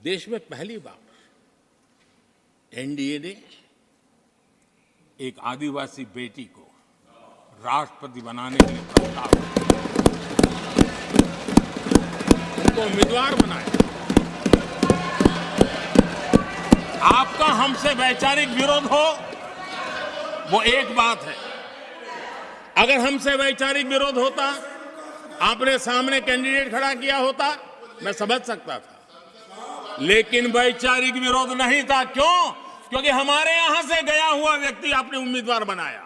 देश में पहली बार एनडीए ने एक आदिवासी बेटी को राष्ट्रपति बनाने के लिए प्रस्ताव उनको उम्मीदवार बनाया। आपका हमसे वैचारिक विरोध हो वो एक बात है। अगर हमसे वैचारिक विरोध होता, आपने सामने कैंडिडेट खड़ा किया होता, मैं समझ सकता था, लेकिन वैचारिक विरोध नहीं था। क्यों? क्योंकि हमारे यहां से गया हुआ व्यक्ति आपने उम्मीदवार बनाया,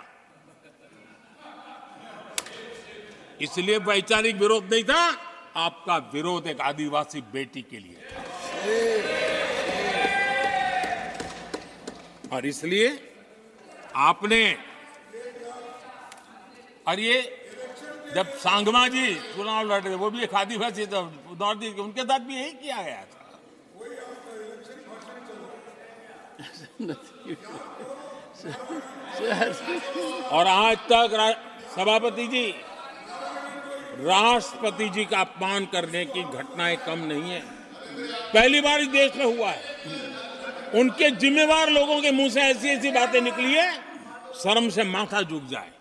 इसलिए वैचारिक विरोध नहीं था। आपका विरोध एक आदिवासी बेटी के लिए था, और इसलिए आपने, और ये जब सांगमा जी चुनाव लड़ रहे थे, वो भी एक आदिवासी थे, नॉर्थ ईस्ट के, उनके साथ भी यही किया गया था। और आज तक सभापति जी, राष्ट्रपति जी का अपमान करने की घटनाएं कम नहीं है। पहली बार इस देश में हुआ है। उनके जिम्मेवार लोगों के मुंह से ऐसी ऐसी बातें निकली है, शर्म से माथा झुक जाए।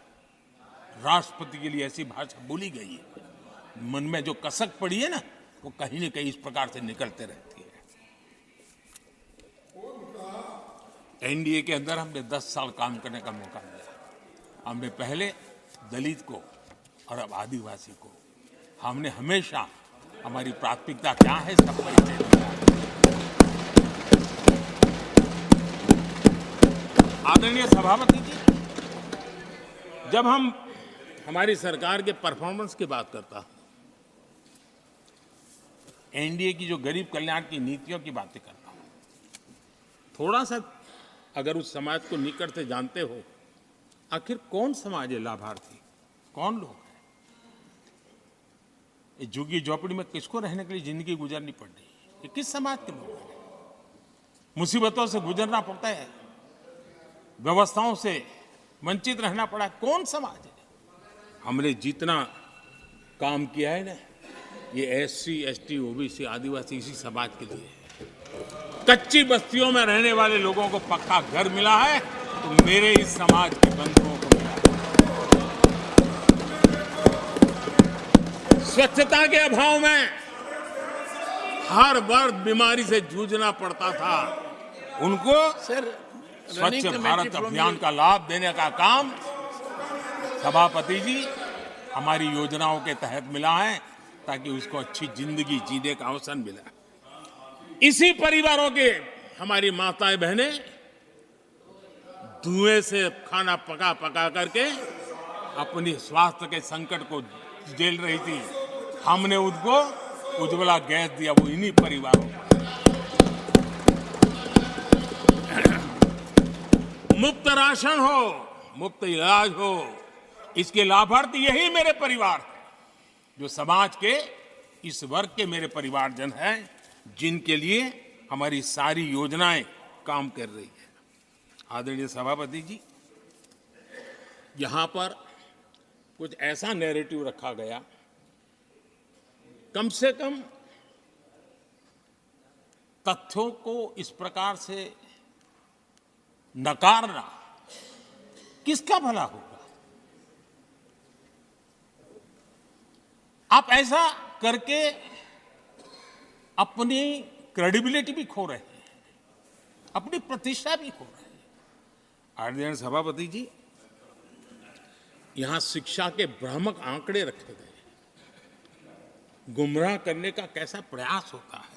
राष्ट्रपति के लिए ऐसी भाषा बोली गई है, मन में जो कसक पड़ी है ना, वो कहीं न कहीं इस प्रकार से निकलते रहती है। एनडीए के अंदर हमने 10 साल काम करने का मौका मिला। हमने पहले दलित को और अब आदिवासी को, हमने हमेशा हमारी प्राथमिकता क्या है इसका परिचय दिया। आदरणीय सभापति जी, जब हम हमारी सरकार के परफॉर्मेंस की बात करता, एनडीए की जो गरीब कल्याण की नीतियों की बातें करता हूं, थोड़ा सा अगर उस समाज को निकट से जानते हो, आखिर कौन समाज है लाभार्थी, कौन लोग हैं? ये झुग्गी झोपड़ी में किसको रहने के लिए जिंदगी गुजारनी पड़ रही है? ये किस समाज के लोग हैं? मुसीबतों से गुजरना पड़ता है, व्यवस्थाओं से वंचित रहना पड़ा है, कौन समाज है? हमने जितना काम किया है ना, ये एससी, एसटी, ओबीसी, आदिवासी, इसी समाज के लिए है। कच्ची बस्तियों में रहने वाले लोगों को पक्का घर मिला है, तो मेरे इस समाज के बंधुओं को मिला है। स्वच्छता के अभाव में हर वर्ग बीमारी से जूझना पड़ता था, उनको स्वच्छ भारत अभियान का लाभ देने का काम सभापति जी हमारी योजनाओं के तहत मिला है, ताकि उसको अच्छी जिंदगी जीने का अवसर मिला। इसी परिवारों के हमारी माताएं बहनें धुएं से खाना पका पका करके अपनी स्वास्थ्य के संकट को झेल रही थी। हमने उनको उज्ज्वला गैस दिया, वो इन्हीं परिवारों को। मुफ्त राशन हो, मुफ्त इलाज हो, इसके लाभार्थी यही मेरे परिवार हैं, जो समाज के इस वर्ग के मेरे परिवारजन हैं, जिनके लिए हमारी सारी योजनाएं काम कर रही है। आदरणीय सभापति जी, यहां पर कुछ ऐसा नैरेटिव रखा गया, कम से कम तथ्यों को इस प्रकार से नकारना किसका भला होगा? आप ऐसा करके अपनी क्रेडिबिलिटी भी खो रहे हैं, अपनी प्रतिष्ठा भी खो रहे हैं। आदरणीय सभापति जी, यहां शिक्षा के भ्रामक आंकड़े रखे गए, गुमराह करने का कैसा प्रयास होता है।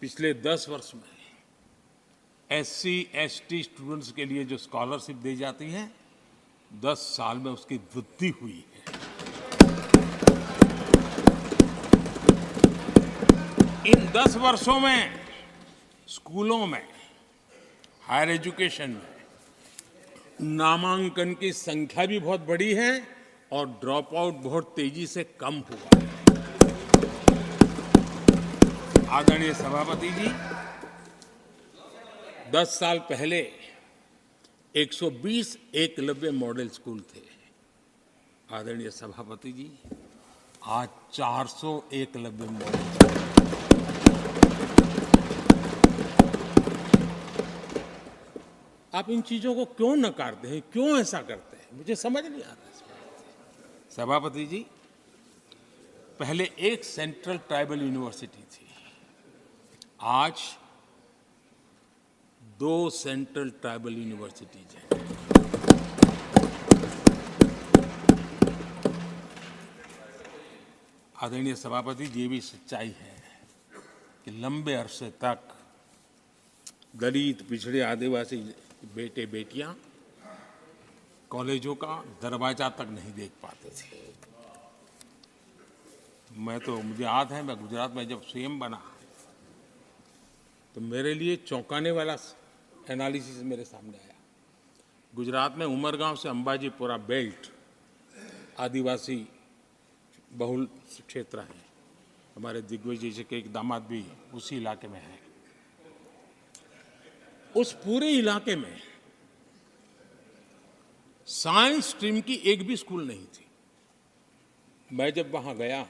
पिछले 10 वर्ष में एससी, एसटी स्टूडेंट्स के लिए जो स्कॉलरशिप दी जाती है, 10 साल में उसकी वृद्धि हुई है। इन 10 वर्षों में स्कूलों में, हायर एजुकेशन में नामांकन की संख्या भी बहुत बढ़ी है और ड्रॉप आउट बहुत तेजी से कम हुआ है। आदरणीय सभापति जी, 10 साल पहले 120 एकलव्य मॉडल स्कूल थे। आदरणीय सभापति जी, आज 400 एकलव्य मॉडल। आप इन चीजों को क्यों नकारते हैं, क्यों ऐसा करते हैं, मुझे समझ नहीं आता इस बात से। सभापति जी, पहले एक सेंट्रल ट्राइबल यूनिवर्सिटी थी, आज 2 सेंट्रल ट्राइबल यूनिवर्सिटीज हैं। आदरणीय सभापति जी, ये भी सच्चाई है कि लंबे अरसे तक दलित, पिछड़े, आदिवासी बेटे बेटियां कॉलेजों का दरवाजा तक नहीं देख पाते थे। मुझे याद है, मैं गुजरात में जब सीएम बना तो मेरे लिए चौंकाने वाला एनालिसिस मेरे सामने आया। गुजरात में उमरगांव से अंबाजीपुरा बेल्ट आदिवासी बहुल क्षेत्र है। हमारे दिग्विजय जी के एक दामाद भी उसी इलाके में है। उस पूरे इलाके में साइंस स्ट्रीम की एक भी स्कूल नहीं थी। मैं जब वहां गया,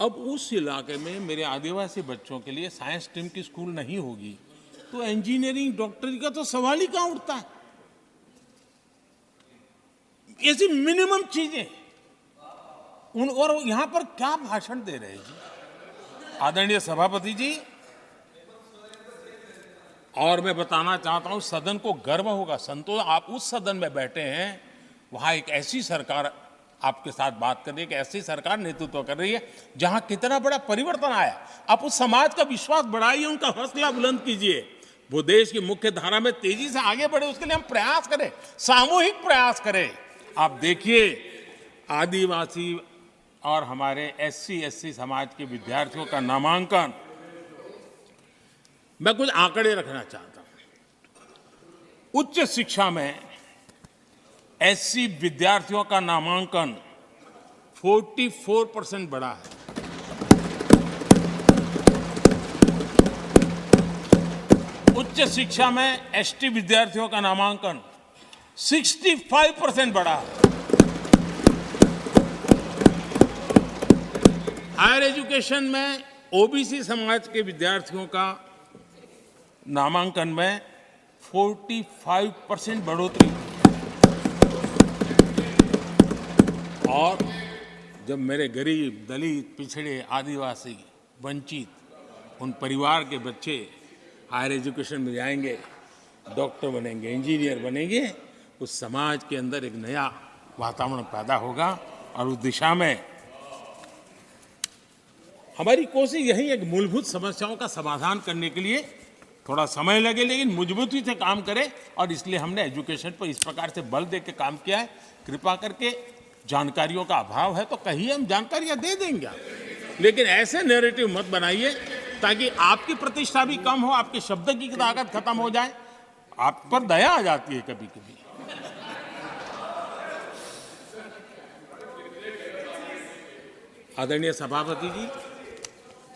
अब उस इलाके में मेरे आदिवासी बच्चों के लिए साइंस स्ट्रीम की स्कूल नहीं होगी तो इंजीनियरिंग, डॉक्टरी का तो सवाल ही कहां उठता है। ऐसी मिनिमम चीजें और यहां पर क्या भाषण दे रहे हैं जी आदरणीय सभापति जी। और मैं बताना चाहता हूं, सदन को गर्व होगा, संतोष, आप उस सदन में बैठे हैं, वहां एक ऐसी सरकार आपके साथ बात कर रही है, कि ऐसी सरकार नेतृत्व कर रही है जहां कितना बड़ा परिवर्तन आया। आप उस समाज का विश्वास बढ़ाइए, उनका हौसला बुलंद कीजिए, वो देश की मुख्य धारा में तेजी से आगे बढ़े, उसके लिए हम प्रयास करें, सामूहिक प्रयास करें। आप देखिए, आदिवासी और हमारे SC/ST समाज के विद्यार्थियों का नामांकन, मैं कुछ आंकड़े रखना चाहता हूं। उच्च शिक्षा में SC विद्यार्थियों का नामांकन 44% बढ़ा है। उच्च शिक्षा में ST विद्यार्थियों का नामांकन 65% बढ़ा है। हायर एजुकेशन में OBC समाज के विद्यार्थियों का नामांकन में 45% बढ़ोतरी। और जब मेरे गरीब, दलित, पिछड़े, आदिवासी, वंचित उन परिवार के बच्चे हायर एजुकेशन में जाएंगे, डॉक्टर बनेंगे, इंजीनियर बनेंगे, उस समाज के अंदर एक नया वातावरण पैदा होगा। और उस दिशा में हमारी कोशिश यही है कि मूलभूत समस्याओं का समाधान करने के लिए थोड़ा समय लगे, लेकिन मजबूती से काम करें। और इसलिए हमने एजुकेशन पर इस प्रकार से बल दे के काम किया है। कृपा करके, जानकारियों का अभाव है तो कहीं हम जानकारियां दे देंगे, लेकिन ऐसे नैरेटिव मत बनाइए ताकि आपकी प्रतिष्ठा भी कम हो, आपके शब्द की ताकत खत्म हो जाए। आप पर दया आ जाती है कभी कभी। आदरणीय सभापति जी,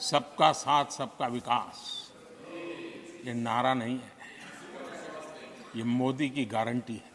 सबका साथ, सबका विकास ये नारा नहीं है, ये मोदी की गारंटी है।